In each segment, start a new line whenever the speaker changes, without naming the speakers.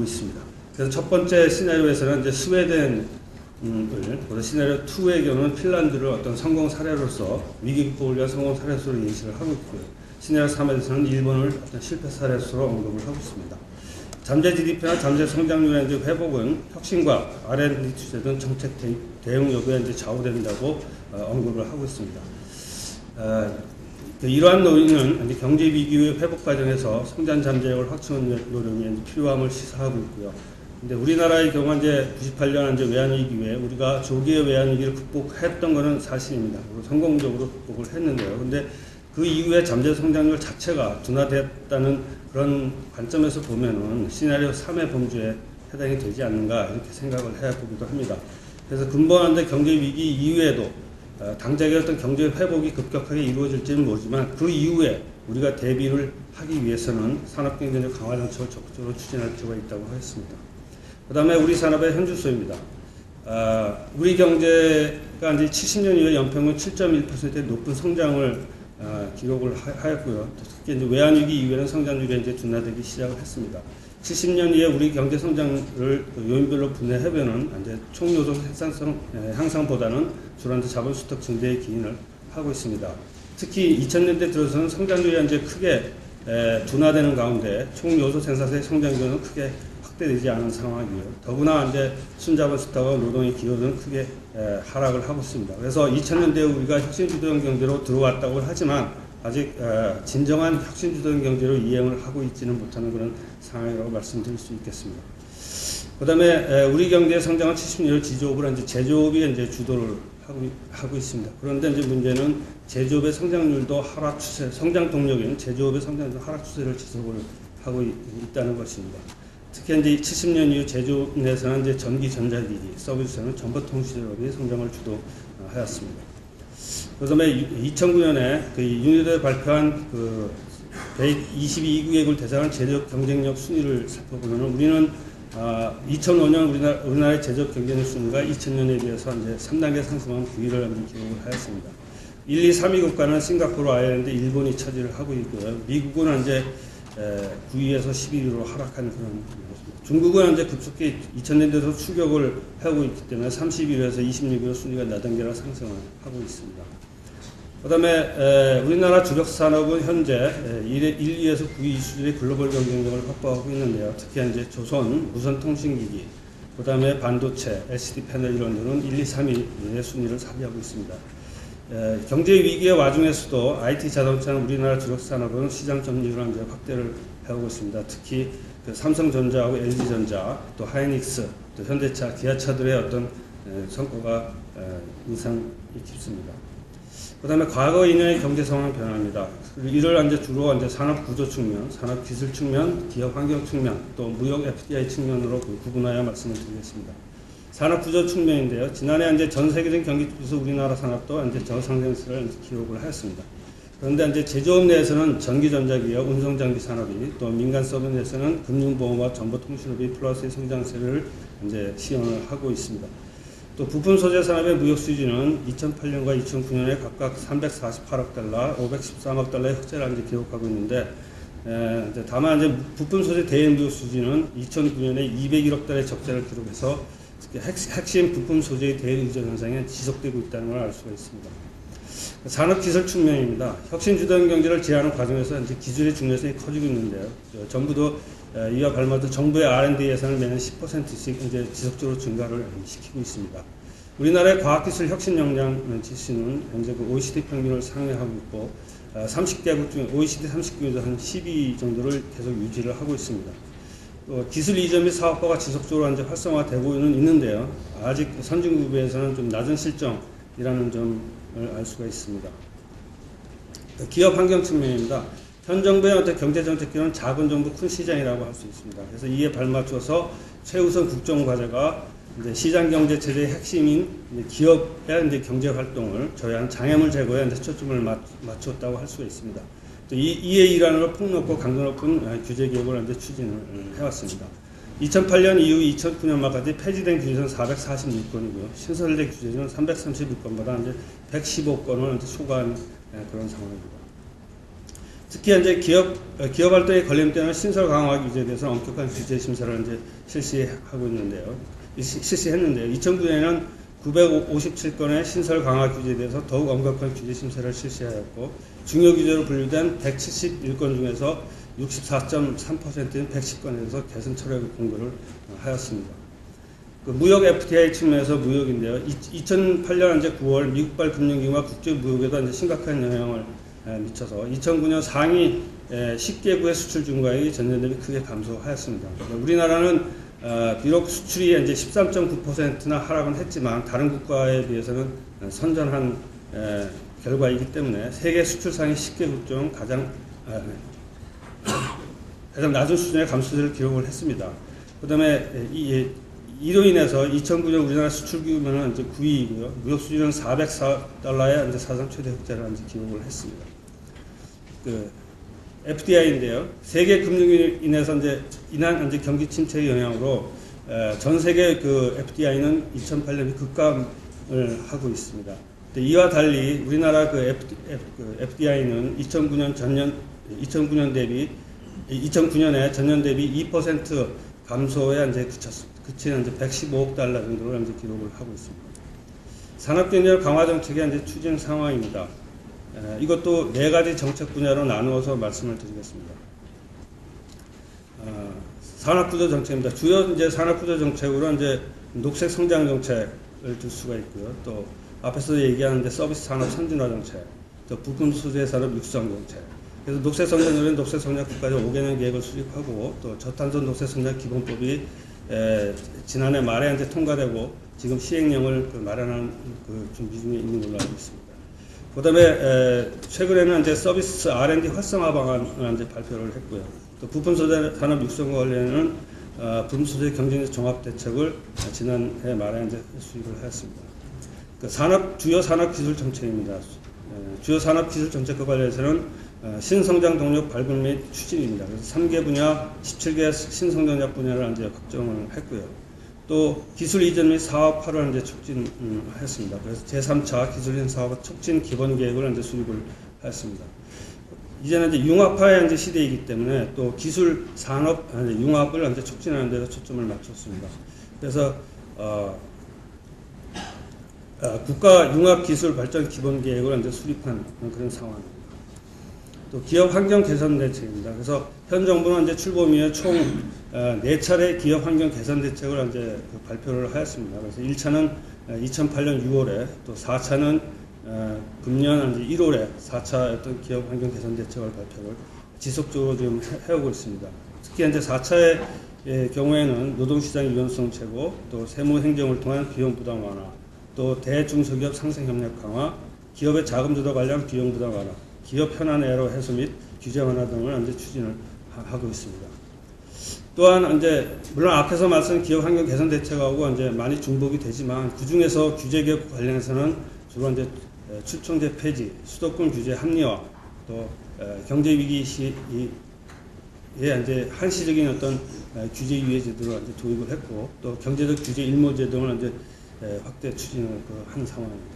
있습니다. 그래서 첫 번째 시나리오에서는 이제 스웨덴을, 시나리오 2의 경우는 핀란드를 어떤 성공 사례로서 위기 극복을 위한 성공 사례로서 예시를 하고 있고요. 시나리오 3에서는 일본을 어떤 실패 사례로서 언급을 하고 있습니다. 잠재 GDP나 잠재 성장률의 이제 회복은 혁신과 R&D 투자 등 정책 대응 여부에 이제 좌우된다고 언급을 하고 있습니다. 이러한 논의는 경제 위기의 회복 과정에서 성장 잠재력을 확충하는 노력이 필요함을 시사하고 있고요. 근데 우리나라의 경우 이제 98년 이제 외환위기 이후에 우리가 조기의 외환위기를 극복했던 것은 사실입니다. 성공적으로 극복을 했는데요. 근데 그 이후에 잠재 성장률 자체가 둔화됐다는 그런 관점에서 보면은 시나리오 3의 범주에 해당이 되지 않는가 이렇게 생각을 해보기도 합니다. 그래서 근본한 경제 위기 이후에도 당장의 어떤 경제 회복이 급격하게 이루어질지는 모르지만 그 이후에 우리가 대비를 하기 위해서는 산업경제적 강화 정책을 적극적으로 추진할 필요가 있다고 하겠습니다. 그 다음에 우리 산업의 현주소입니다. 우리 경제가 이제 70년 이후에 연평균 7.1%의 높은 성장을 기록을 하였고요. 특히 이제 외환위기 이후에는 성장률이 이제 둔화되기 시작을 했습니다. 70년 이후에 우리 경제 성장을 요인별로 분해해보면 이제 총노동 생산성 향상보다는 주로 자본 수탁 증대에 기인을 하고 있습니다. 특히 2000년대 들어서는 성장률이 이제 크게 둔화되는 가운데 총요소 생산성의 성장률은 크게 확대되지 않은 상황이고요. 더구나 이제 순자본 수탁과 노동의 기여도는 크게 하락을 하고 있습니다. 그래서 2000년대에 우리가 혁신주도형 경제로 들어왔다고 하지만 아직 진정한 혁신주도형 경제로 이행을 하고 있지는 못하는 그런 상황이라고 말씀드릴 수 있겠습니다. 그 다음에 우리 경제의 성장은 70년을 지조업으로 이제 제조업이 이제 주도를 하고 있습니다. 그런데 이제 문제는 제조업의 성장률도 하락 추세, 성장 동력인 제조업의 성장률도 하락 추세를 지속을 하고 있다는 것입니다. 특히 이제 70년 이후 제조업 내에서는 이제 전기 전자기기, 서비스는 정보통신업이 성장을 주도하였습니다. 그 다음에 2009년에 그 유니드에 발표한 그 122개국을 대상한 제조업 경쟁력 순위를 살펴보면 우리는 2005년 우리나라의 제조업 경쟁력 순위가 2000년에 비해서 이제 3단계 상승한 9위를 기록을 하였습니다. 1, 2, 3위 국가는 싱가포르, 아일랜드, 일본이 차지를 하고 있고요. 미국은 이제 9위에서 11위로 하락한 그런 것입니다. 중국은 이제 급속히 2000년대에서 추격을 하고 있기 때문에 31위에서 26위로 순위가 4단계나 상승을 하고 있습니다. 그 다음에 우리나라 주력 산업은 현재 1, 2에서 9위 수준의 글로벌 경쟁력을 확보하고 있는데요. 특히 이제 조선, 무선통신기기, 그 다음에 반도체, LCD 패널 이런 데는 1, 2, 3위의 순위를 차지하고 있습니다. 경제 위기의 와중에서도 IT 자동차는 우리나라 주력 산업은 시장 점유율을 이제 확대를 해오고 있습니다. 특히 그 삼성전자하고 LG전자, 또 하이닉스, 또 현대차, 기아차들의 어떤 성과가 인상이 깊습니다. 그 다음에 과거 2년의 경제 상황 변화입니다. 이를 이제 주로 이제 산업 구조 측면, 산업 기술 측면, 기업 환경 측면, 또 무역 FDI 측면으로 구분하여 말씀을 드리겠습니다. 산업 구조 측면인데요. 지난해 이제 전 세계적인 경기 쪽에서 우리나라 산업도 이제 저상승세를 기록을 하였습니다. 그런데 이제 제조업 내에서는 전기전자기업, 운송장비 산업이 또 민간 서비스 내에서는 금융보험과 정보통신업이 플러스의 성장세를 이제 시현을 하고 있습니다. 또 부품 소재 산업의 무역 수지는 2008년과 2009년에 각각 348억 달러, 513억 달러의 흑자를 이제 기록하고 있는데, 다만 이제 부품 소재 대외 무역 수지는 2009년에 201억 달러의 적자를 기록해서 핵심 부품 소재의 대외 의존 현상이 지속되고 있다는 걸 알 수가 있습니다. 산업 기술 측면입니다. 혁신 주도형 경제를 제하는 과정에서 이제 기술의 중요성이 커지고 있는데요. 정부도 이와 발맞춰 정부의 R&D 예산을 매년 10%씩 이제 지속적으로 증가를 시키고 있습니다. 우리나라의 과학기술 혁신 역량 지수는 현재 그 OECD 평균을 상회하고 있고 30개국 중에 OECD 30개국 중에서 한 12 정도를 계속 유지를 하고 있습니다. 기술 이전 및 사업화가 지속적으로 이제 활성화되고는 있는데요. 아직 선진국에 비해서는 좀 낮은 실정이라는 점을 알 수가 있습니다. 기업 환경 측면입니다. 현 정부의 어떤 경제정책기는 작은 정부 큰 시장이라고 할 수 있습니다. 그래서 이에 발맞춰서 최우선 국정과제가 이제 시장경제체제의 핵심인 기업의 이제 경제활동을 저해한 장애물 제거에 이제 초점을 맞췄다고 할 수가 있습니다. 또 이에 일환으로 폭넓고 강도 높은 규제개혁을 이제 추진을 해왔습니다. 2008년 이후 2009년 말까지 폐지된 규제는 446건이고요. 신설된 규제는 331건보다 이제 115건을 이제 초과한 그런 상황입니다. 특히 이제 기업 활동에 걸림되는 신설 강화 규제에 대해서 엄격한 규제 심사를 이제 실시했는데요. 2009년에는 957건의 신설 강화 규제에 대해서 더욱 엄격한 규제 심사를 실시하였고, 중요 규제로 분류된 171건 중에서 64.3%인 110건에서 개선 철회 공고를 하였습니다. 그 무역 FTI 측면에서 무역인데요. 2008년 이제 9월 미국발 금융위기와 국제 무역에도 이제 심각한 영향을 미쳐서 2009년 상위 10개국의 수출 증가액이 전년 대비 크게 감소하였습니다. 우리나라는 비록 수출이 이제 13.9%나 하락은 했지만 다른 국가에 비해서는 선전한 결과이기 때문에 세계 수출 상위 10개국 중 가장 낮은 수준의 감소세를 기록을 했습니다. 그다음에 이로 인해서 2009년 우리나라 수출 규모는 이제 9위이고요. 무역 수지는 $404의 이제 사상 최대 흑자를 이제 기록을 했습니다. 그 FDI인데요. 세계 금융위기로 인해서 인한 경기 침체의 영향으로 전 세계 그 FDI는 2008년 급감을 하고 있습니다. 이와 달리 우리나라 그 FDI는 2009년에 전년 대비 2% 감소에 이제 그치는 이제 $115억 정도로 이제 기록을 하고 있습니다. 산업경제력 강화 정책의 이제 추진 상황입니다. 이것도 4가지 정책 분야로 나누어서 말씀을 드리겠습니다. 산업구조 정책입니다. 주요 이제 산업구조 정책으로 이제 녹색 성장 정책을 들 수가 있고요. 또 앞에서 얘기하는 이제 서비스 산업 선진화 정책, 또 부품 소재 산업 육성 정책. 그래서 녹색 성장률은 녹색 성장 국가적 5개년 계획을 수립하고, 또 저탄소 녹색 성장 기본법이 지난해 말에 이제 통과되고 지금 시행령을 마련하는 그 준비 중에 있는 걸로 알고 있습니다. 그다음에 최근에는 이제 서비스 R&D 활성화 방안을 이제 발표를 했고요. 또 부품 소재 산업 육성과 관련해는 부품 소재 경쟁력 종합 대책을 지난해 말에 이제 수립을 하였습니다. 그 주요 산업 기술 정책입니다. 주요 산업 기술 정책과 관련해서는 신성장 동력 발굴 및 추진입니다. 그래서 3개 분야, 17개 신성장력 분야를 이제 확정을 했고요. 또 기술 이전 및 사업화를 이제 촉진했습니다. 그래서 제3차 기술 이전 사업 촉진 기본 계획을 이제 수립을 했습니다. 이제는 이제 융합화의 이제 시대이기 때문에 또 기술 산업 융합을 이제 촉진하는 데서 초점을 맞췄습니다. 그래서 국가 융합 기술 발전 기본 계획을 이제 수립한 그런 상황입니다. 또 기업 환경 개선 대책입니다. 그래서 현 정부는 이제 출범 이후에 총 4차례 기업 환경 개선 대책을 이제 발표를 하였습니다. 그래서 1차는 2008년 6월에, 또 4차는 금년 이제 1월에 4차 어떤 기업 환경 개선 대책을 발표를 지속적으로 지금 해오고 있습니다. 특히 이제 4차의 경우에는 노동시장 유연성 제고, 또 세무 행정을 통한 비용 부담 완화, 또 대중소기업 상생 협력 강화, 기업의 자금 조달 관련 비용 부담 완화, 기업 현안 애로 해소 및 규제 완화 등을 이제 추진을 하고 있습니다. 또한 이제 물론 앞에서 말씀 기업 환경 개선 대책하고 이제 많이 중복이 되지만, 그 중에서 규제 개혁 관련해서는 주로 이제 출총제 폐지, 수도권 규제 합리화, 또 경제 위기 시에 이제 한시적인 어떤 규제 유예 제도를 이제 도입을 했고, 또 경제적 규제 일모제 등을 이제 확대 추진을 한 상황입니다.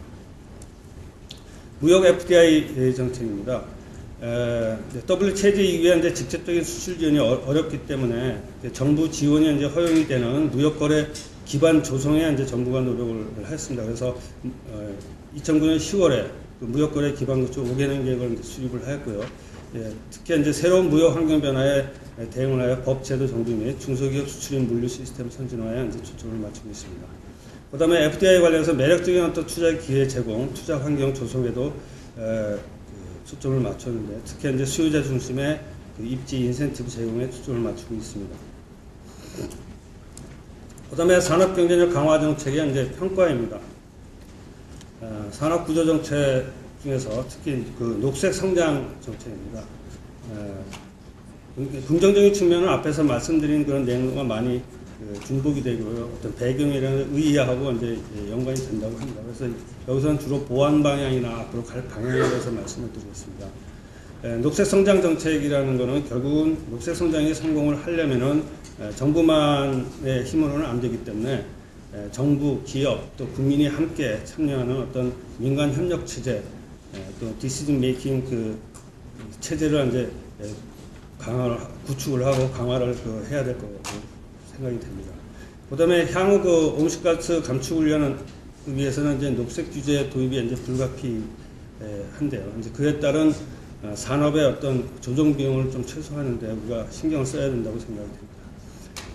무역 FDI 정책입니다. WTO 이후에 이제 직접적인 수출 지원이 어렵기 때문에 정부 지원이 이제 허용이 되는 무역 거래 기반 조성에 이제 정부가 노력을 했습니다. 그래서 2009년 10월에 그 무역 거래 기반 구축 5개년 계획을 이제 수립을 하였고요. 특히 이제 새로운 무역 환경 변화에 대응을 하여 법 제도 정비 및 중소기업 수출인 물류 시스템 선진화에 이제 초점을 맞추고 있습니다. 그다음에 FDI 관련해서 매력적인 어떤 투자 기회 제공, 투자 환경 조성에도 초점을 맞췄는데, 특히 이제 수요자 중심의 그 입지 인센티브 제공에 초점을 맞추고 있습니다. 그다음에 산업 경쟁력 강화 정책의 이제 평가입니다. 산업 구조 정책 중에서 특히 그 녹색 성장 정책입니다. 긍정적인 측면은 앞에서 말씀드린 그런 내용과 많이 중복이 되고요. 어떤 배경이라는 의의하고 이제 연관이 된다고 합니다. 그래서 여기서는 주로 보완 방향이나 앞으로 갈 방향에 대해서 말씀을 드리겠습니다. 녹색 성장 정책이라는 것은 결국은 녹색 성장이 성공을 하려면은 정부만의 힘으로는 안 되기 때문에 정부, 기업, 또 국민이 함께 참여하는 어떤 민간 협력 체제, 또 디시전 메이킹 그 체제를 이제 구축을 하고 강화를 해야 될 거라고 생각이 됩니다. 그다음에 향후 온실가스 감축을 위해서는 이제 녹색 규제 도입이 이제 불가피한데요. 이제 그에 따른 산업의 어떤 조정 비용을 좀 최소화하는데 우리가 신경을 써야 된다고 생각이 됩니다.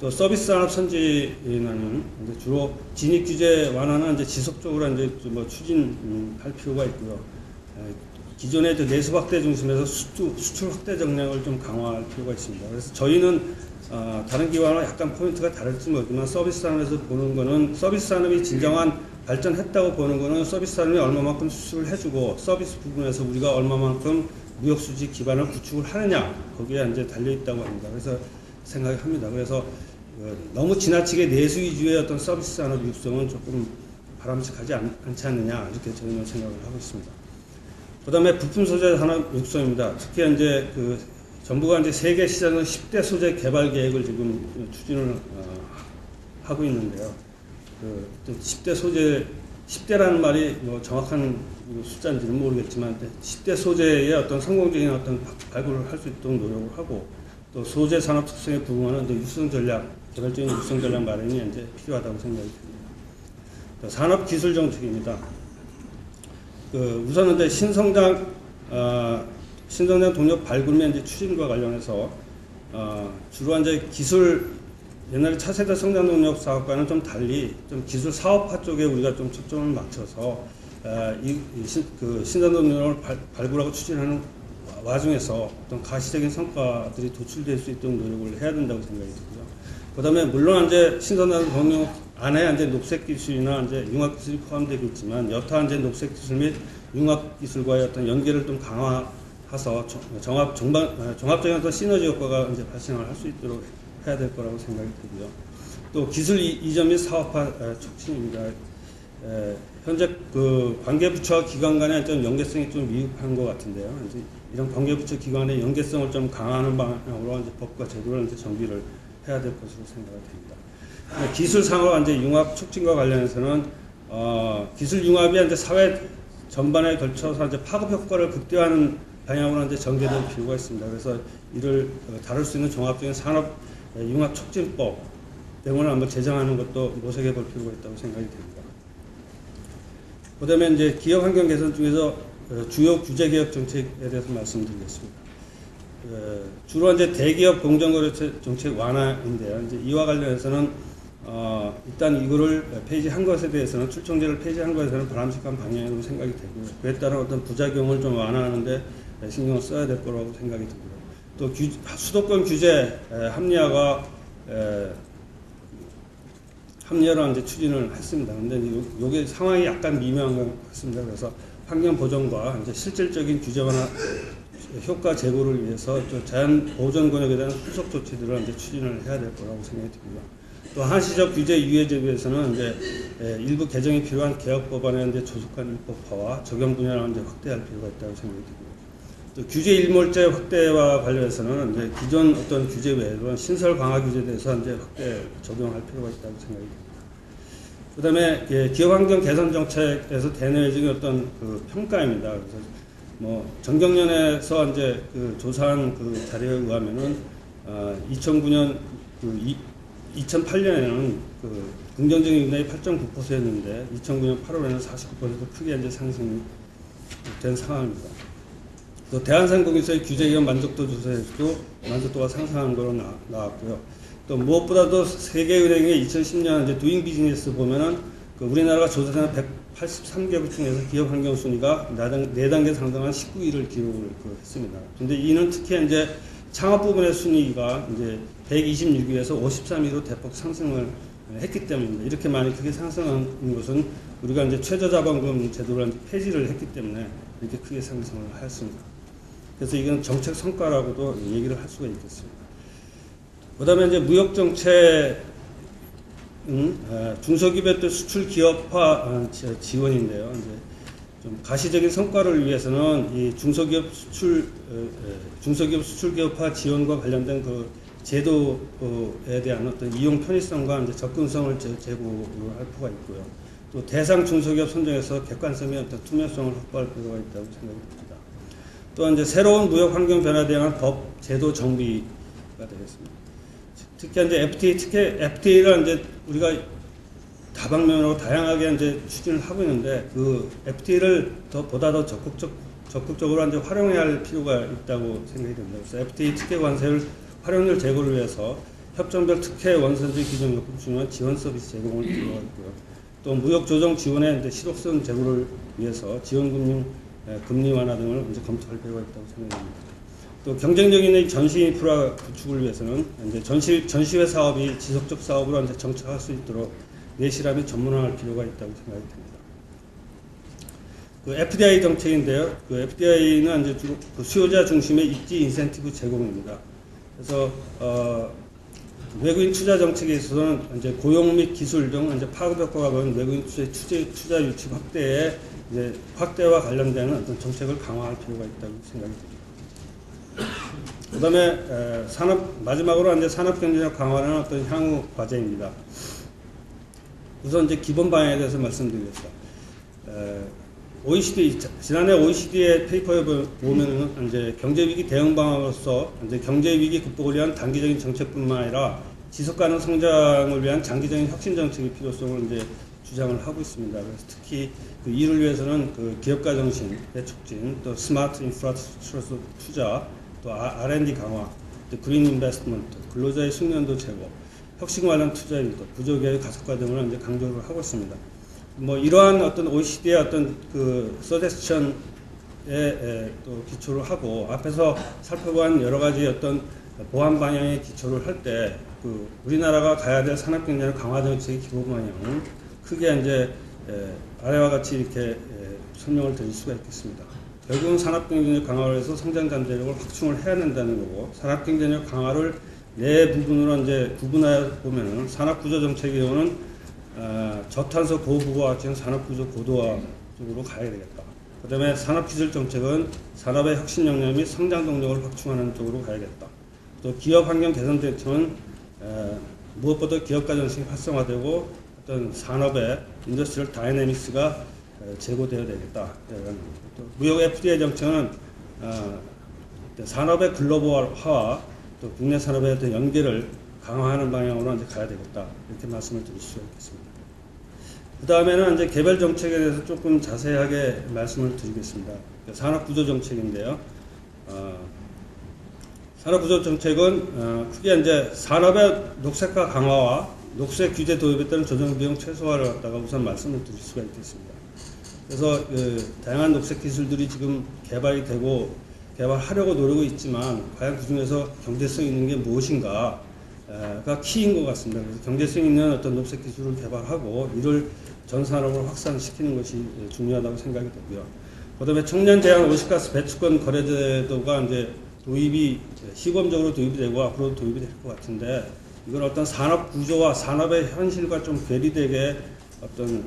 또 서비스 산업 선진화는 이제 주로 진입 규제 완화는 이제 지속적으로 이제 추진할 필요가 있고요. 기존의 내수 확대 중심에서 수출 확대 정량을 좀 강화할 필요가 있습니다. 그래서 저희는 다른 기관과 약간 포인트가 다를지 모르지만 서비스 산업에서 보는 거는 서비스 산업이 진정한 발전했다고 보는 거는 서비스 산업이 얼마만큼 수출을 해주고 서비스 부분에서 우리가 얼마만큼 무역 수지 기반을 구축을 하느냐 거기에 이제 달려 있다고 합니다. 그래서 생각합니다. 그래서 너무 지나치게 내수 위주의 어떤 서비스 산업 육성은 조금 바람직하지 않지 않느냐 이렇게 저희는 생각을 하고 있습니다. 그다음에 부품 소재 산업 육성입니다. 특히 이제 정부가 이제 세계 시장의 10대 소재 개발 계획을 지금 추진을 하고 있는데요. 10대 소재 10대라는 말이 뭐 정확한 숫자인지는 모르겠지만 10대 소재의 어떤 성공적인 어떤 발굴을 할 수 있도록 노력을 하고 또 소재 산업 특성에 부응하는 육성 전략, 개발적인 육성 전략 마련이 이제 필요하다고 생각이 듭니다. 산업 기술 정책입니다. 우선은 이제 신성장 동력 발굴 이제 추진과 관련해서 주로 이제 기술 옛날에 차세대 성장 동력 사업과는 좀 달리 좀 기술 사업화 쪽에 우리가 좀 초점을 맞춰서 신성 동력을 발굴하고 추진하는 와중에서 어떤 가시적인 성과들이 도출될 수 있도록 노력을 해야 된다고 생각이 들고요. 그다음에 물론 이제 신선한 동력 안에 이제 녹색 기술이나 이제 융합 기술이 포함되겠지만 여타 이제 녹색 기술 및 융합 기술과의 어떤 연계를 좀 강화해서 종합적인 어떤 시너지 효과가 이제 발생을 할 수 있도록 해야 될 거라고 생각이 들고요. 또 기술 이전 및 사업화 촉진입니다. 현재 관계부처와 기관 간의 좀 연계성이 좀 미흡한 것 같은데요. 이제 이런 관계부처 기관의 연계성을 좀 강화하는 방향으로 이제 법과 제도를 이제 정비를 해야 될 것으로 생각이 됩니다. 기술 상업 이제 융합 촉진과 관련해서는 기술 융합이 이제 사회 전반에 걸쳐서 이제 파급 효과를 극대화하는 방향으로 이제 전개될 필요가 있습니다. 그래서 이를 다룰 수 있는 종합적인 산업 융합 촉진법 등을 한번 제정하는 것도 모색해 볼 필요가 있다고 생각이 됩니다. 그다음에 이제 기업 환경 개선 중에서 주요 규제 개혁 정책에 대해서 말씀드리겠습니다. 주로 이제 대기업 공정거래처 정책 완화인데요. 이제 이와 관련해서는 일단 이거를 폐지한 것에 대해서는 출청제를 폐지한 것에서는 바람직한 방향으로 생각이 되고요. 그에 따른 어떤 부작용을 좀 완화하는데 신경을 써야 될 거라고 생각이 들고요. 또 수도권 규제 합리화를 이제 추진을 했습니다. 근데 요게 상황이 약간 미묘한 것 같습니다. 그래서 환경 보존과 이제 실질적인 규제 완화 효과 제고를 위해서 자연 보존 권역에 대한 후속 조치들을 이제 추진을 해야 될 거라고 생각이 듭니다. 또 한시적 규제 유예제 위해서는 이제 일부 개정이 필요한 개혁 법안의 이제 조속한 입법화와 적용 분야를 이제 확대할 필요가 있다고 생각이 듭니다. 또 규제 일몰제 확대와 관련해서는 이제 기존 어떤 규제 외에도 신설 강화 규제에 대해서 이제 확대 적용할 필요가 있다고 생각이 됩니다. 그다음에 기업 환경 개선 정책에서 대내적인 어떤 평가입니다. 그래서 뭐 정경련에서 이제 조사한 자료에 의하면은 2008년에는 긍정적인 인하이 8.9%였는데 2009년 8월에는 49% 크게 이제 상승된 상황입니다. 또 대한상공회사의 규제 기업 만족도 조사에서도 만족도가 상승한 거로 나왔고요. 또 무엇보다도 세계은행의 2010년 이제 두잉 비즈니스 보면은 우리나라가 조사된 183개국 중에서 기업 환경 순위가 4단계 상승한 19위를 기록을 했습니다. 근데 이는 특히 이제 창업 부분의 순위가 이제 126위에서 53위로 대폭 상승을 했기 때문입니다. 이렇게 많이 크게 상승한 것은 우리가 이제 최저자본금 제도를 폐지를 했기 때문에 이렇게 크게 상승을 하였습니다. 그래서 이건 정책 성과라고도 얘기를 할 수가 있겠습니다. 그다음에 이제 무역 정책 중소기업의 또 수출 기업화 지원인데요. 이제 좀 가시적인 성과를 위해서는 이 중소기업 수출 기업화 지원과 관련된 제도에 대한 어떤 이용 편의성과 이제 접근성을 제고할 필요가 있고요. 또 대상 중소기업 선정에서 객관성의 어떤 투명성을 확보할 필요가 있다고 생각이 듭니다. 또 이제 새로운 무역 환경 변화에 대한 법 제도 정비가 되겠습니다. 특히 이제 FTA를 이제 우리가 다방면으로 다양하게 이제 추진을 하고 있는데 그 FTA를 보다 더 적극적으로 이제 활용해야 할 필요가 있다고 생각이 됩니다. 그래서 FTA 특혜 관세율 활용률 제고를 위해서 협정별 특혜 원산지 기존 요금 중요한 지원 서비스 제공을 필요가 있고요. 또 무역 조정 지원의 이제 실효성 제고를 위해서 지원 금리 완화 등을 이제 검토할 필요가 있다고 생각합니다. 또 경쟁적인 이 전시 인프라 구축을 위해서는 이제 전시회 사업이 지속적 사업으로 이제 정착할 수 있도록 내실화 및 전문화할 필요가 있다고 생각이 듭니다. 그 FDI 정책인데요. 그 FDI는 이제 주로 그 수요자 중심의 입지 인센티브 제공입니다. 그래서 외국인 투자 정책에 있어서는 이제 고용 및 기술 등 이제 파급 효과가 보는 외국인 투자 유치 확대와 관련되는 어떤 정책을 강화할 필요가 있다고 생각이 듭니다. 그다음에 마지막으로 이제 산업 경쟁력 강화는 어떤 향후 과제입니다. 우선 이제 기본 방향에 대해서 말씀드리겠습니다. 지난해 OECD의 페이퍼에 보면은 이제 경제위기 대응 방안으로서 이제 경제위기 극복을 위한 단기적인 정책뿐만 아니라 지속 가능 성장을 위한 장기적인 혁신 정책의 필요성을 이제 주장을 하고 있습니다. 그래서 특히 그 이를 위해서는 그 기업가 정신의 촉진, 또 스마트 인프라스트럭처 투자, 또 R&D 강화, 또 그린 인베스트먼트, 근로자의 숙련도 제고, 혁신 관련 투자 인도, 부조기업의 가속화 등을 이제 강조를 하고 있습니다. 뭐 이러한 어떤 OECD의 어떤 그 서제스천에 또 기초를 하고 앞에서 살펴본 여러 가지 어떤 보완 방향의 기초를 할 때 그 우리나라가 가야 될 산업 경쟁력 강화 정책의 기본 방향은 크게 이제 아래와 같이 이렇게 설명을 드릴 수가 있겠습니다. 결국은 산업 경쟁력 강화를 해서 성장 잠재력을 확충을 해야 된다는 거고 산업 경쟁력 강화를 네 부분으로 이제 구분해 보면은 산업 구조 정책의 경우는 저탄소 고부가가치는 산업구조 고도화 쪽으로 가야 되겠다. 그 다음에 산업기술 정책은 산업의 혁신 역량 및 성장 동력을 확충하는 쪽으로 가야겠다. 또 기업 환경 개선 정책은 무엇보다 기업가 정신이 활성화되고 어떤 산업의 인더스트리얼 다이내믹스가 제고되어야 되겠다. 또 무역 FTA 정책은 산업의 글로벌화와 또 국내 산업의 어떤 연계를 강화하는 방향으로 이제 가야 되겠다. 이렇게 말씀을 드릴 수가 있겠습니다. 그 다음에는 이제 개별 정책에 대해서 조금 자세하게 말씀을 드리겠습니다. 산업구조 정책인데요. 산업구조 정책은 크게 이제 산업의 녹색화 강화와 녹색 규제 도입에 따른 조정 비용 최소화를 갖다가 우선 말씀을 드릴 수가 있겠습니다. 그래서 다양한 녹색 기술들이 지금 개발이 되고 개발하려고 노리고 있지만 과연 그 중에서 경제성 있는 게 무엇인가가 키인 것 같습니다. 그래서 경제성 있는 어떤 녹색 기술을 개발하고 이를 전 산업을 확산시키는 것이 중요하다고 생각이 되고요. 그다음에 청년 제한 온실가스 배출권 거래제도가 이제 도입이 시범적으로 도입이 되고 앞으로 도입이 될 것 같은데 이건 어떤 산업 구조와 산업의 현실과 좀 괴리되게 어떤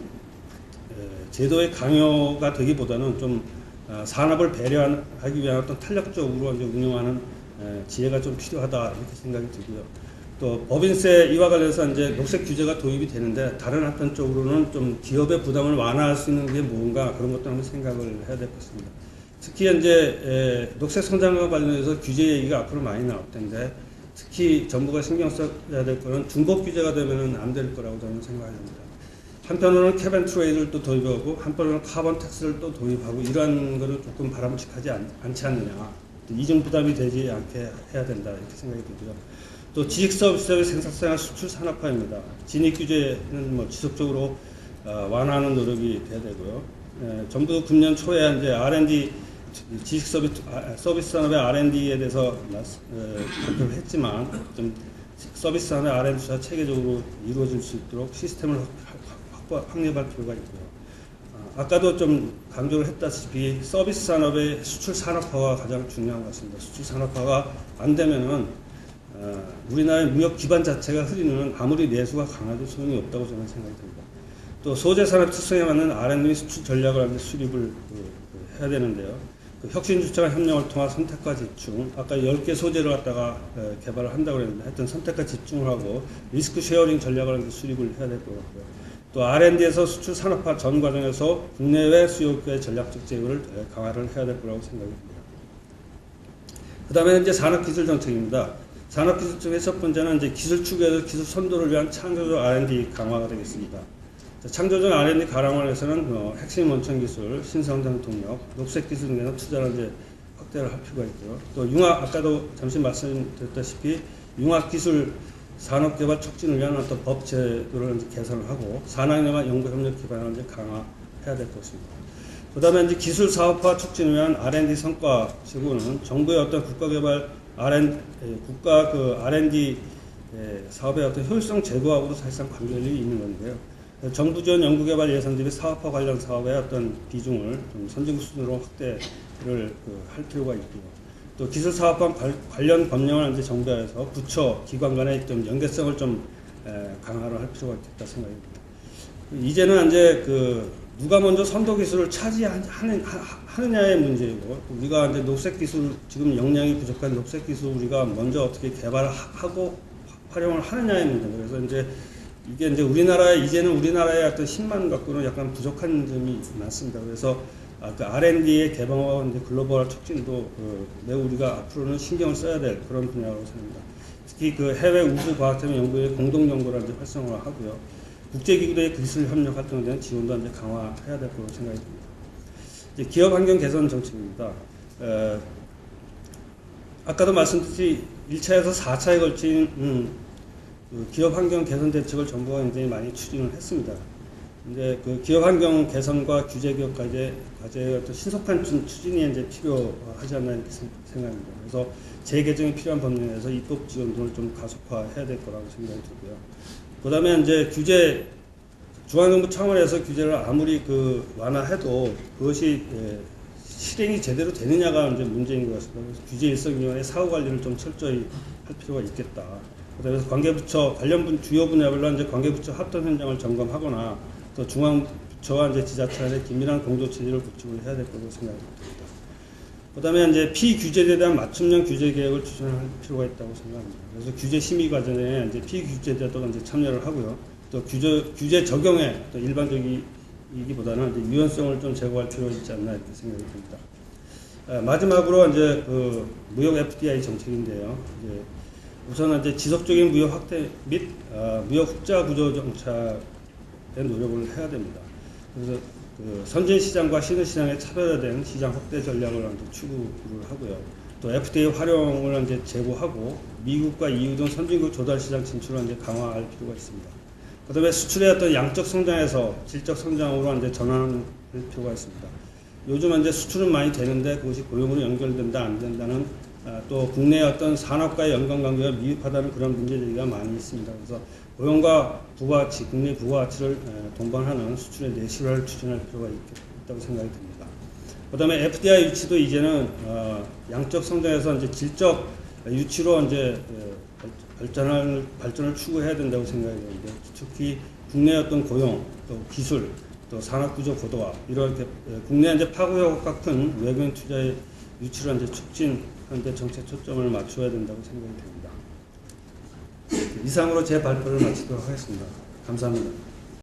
제도의 강요가 되기보다는 좀 산업을 배려하기 위한 어떤 탄력적으로 이제 운영하는 지혜가 좀 필요하다 이렇게 생각이 들고요. 또 법인세 이와 관련해서 이제 녹색 규제가 도입이 되는데 다른 한편적으로는 좀 기업의 부담을 완화할 수 있는 게 뭔가 그런 것도 한번 생각을 해야 될 것 같습니다. 특히 이제 녹색 성장과 관련해서 규제 얘기가 앞으로 많이 나올 텐데 특히 정부가 신경 써야 될 거는 중복 규제가 되면은 안 될 거라고 저는 생각합니다. 한편으로는 캡앤트레이드를 또 도입하고 한편으로는 카본 텍스를 또 도입하고 이러한 거는 조금 바람직하지 않지 않느냐. 이중 부담이 되지 않게 해야 된다 이렇게 생각이 들고요. 또 지식 서비스의 생산성과 수출 산업화입니다. 진입 규제는 뭐 지속적으로 완화하는 노력이 돼야 되고요. 정부도 금년 초에 이제 R&D 지식 서비스 산업의 R&D에 대해서 발표를 했지만 좀 서비스 산업의 R&D 투자 체계적으로 이루어질 수 있도록 시스템을 확립할 필요가 있고요. 아까도 좀 강조를 했다시피 서비스 산업의 수출 산업화가 가장 중요한 것 같습니다. 수출 산업화가 안 되면은 우리나라의 무역 기반 자체가 흐리는 아무리 내수가 강해도 소용이 없다고 저는 생각이 듭니다. 또 소재 산업 특성에 맞는 R&D 수출 전략을 수립을 해야 되는데요. 그 혁신 주체간 협력을 통한 선택과 집중, 아까 10개 소재를 갖다가 개발을 한다고 그랬는데 하여튼 선택과 집중을 하고 리스크 쉐어링 전략을 수립을 해야 될 것 같고요. 또 R&D에서 수출 산업화 전 과정에서 국내외 수요국가의 전략적 제휴를 강화를 해야 될 거라고 생각이 듭니다. 그다음에 이제 산업기술 정책입니다. 산업기술 쪽의 첫 번째는 이제 기술 축에서 기술 선도를 위한 창조적 R&D 강화가 되겠습니다. 창조적 R&D 강화를 위해서는 핵심 원천 기술, 신성장 동력, 녹색 기술 등에서 투자를 이제 확대를 할 필요가 있고요. 또 융합, 아까도 잠시 말씀드렸다시피 융합 기술 산업개발 촉진을 위한 어떤 법 제도를 이제 개선을 하고 산학연과 연구협력 기반을 이제 강화해야 될 것입니다. 그다음에 이제 기술 사업화 촉진을 위한 R&D 성과 제고는 정부의 어떤 국가개발 국가 그 R&D 사업의 어떤 효율성 제고하고도 사실상 관계가 있는 건데요. 정부 지원 연구개발 예산 대비 사업화 관련 사업의 어떤 비중을 좀 선진국 수준으로 확대를 할 필요가 있고요. 또 기술 사업화 관련 법령을 이제 정부에서 부처 기관 간의 좀 연계성을 좀 강화를 할 필요가 있겠다 생각입니다. 이제는 이제 누가 먼저 선도 기술을 차지하느냐의 문제이고, 우리가 이제 녹색 기술, 지금 역량이 부족한 녹색 기술 우리가 먼저 어떻게 개발하고 활용을 하느냐의 문제입니다. 그래서 이제 이게 이제 이제는 우리나라의 어떤 힘만 갖고는 약간 부족한 점이 많습니다. 그래서 그 R&D의 개방과 이제 글로벌 촉진도 매우 우리가 앞으로는 신경을 써야 될 그런 분야라고 생각합니다. 특히 그 해외 우주과학팀 연구의 공동 연구를 이제 활성화하고요. 국제기구의 기술 협력 활동에 대한 지원도 이제 강화해야 될 거라고 생각이 듭니다. 이제 기업 환경 개선 정책입니다. 아까도 말씀드렸듯이 1차에서 4차에 걸친 기업 환경 개선 대책을 정부가 굉장히 많이 추진을 했습니다. 근데 그 기업 환경 개선과 규제 기업 과제의 어떤 신속한 추진이 이제 필요하지 않나 이렇게 생각합니다. 그래서 재개정이 필요한 법령에서 입법 지원 등을 좀 가속화해야 될 거라고 생각이 들고요. 그다음에 이제 중앙정부 차원에서 규제를 아무리 완화해도 그것이 실행이 제대로 되느냐가 이제 문제인 것 같습니다. 그래서 규제일성위원회 사후 관리를 좀 철저히 할 필요가 있겠다. 그다음에 관계부처 관련 주요 분야별로 이제 관계부처 합동 현장을 점검하거나 또 중앙부처와 이제 지자체 간의 긴밀한 공조 체제를 구축을 해야 될 거라고 생각합니다. 그다음에 이제 피규제에 대한 맞춤형 규제 계획을 추진할 필요가 있다고 생각합니다. 그래서 규제 심의 과정에 이제 피규제자도 이제 참여를 하고요. 또 규제 적용에 또 일반적이기보다는 이제 유연성을 좀 제고할 필요가 있지 않나 이렇게 생각이 듭니다. 마지막으로 이제 무역 FDI 정책인데요. 이제 우선 이제 지속적인 무역 확대 및 무역 흑자 구조 정착에 노력을 해야 됩니다. 그래서 선진 시장과 신흥 시장의 차별화된 시장 확대 전략을 추구를 하고요. 또 FTA 활용을 이제 제고하고 미국과 EU 등 선진국 조달 시장 진출을 이제 강화할 필요가 있습니다. 그다음에 수출의 어떤 양적 성장에서 질적 성장으로 이제 전환할 필요가 있습니다. 요즘 이제 수출은 많이 되는데 그것이 고용으로 연결된다 안 된다는 또 국내의 어떤 산업과의 연관 관계가 미흡하다는 그런 문제 제기가 많이 있습니다. 그래서 고용과 부가가치, 국내 부가가치를 동반하는 수출의 내실화를 추진할 필요가 있다고 생각이 듭니다. 그다음에 FDI 유치도 이제는 양적 성장에서 이제 질적 유치로 이제 발전을 추구해야 된다고 생각이 되는데, 특히 국내 어떤 고용, 또 기술, 또 산업 구조 고도화 이렇게 국내 이제 파급 효과 큰 외국인 투자의 유치를 이제 촉진하는 데 정책 초점을 맞춰야 된다고 생각이 됩니다. 이상으로 제 발표를 마치도록 하겠습니다. 감사합니다.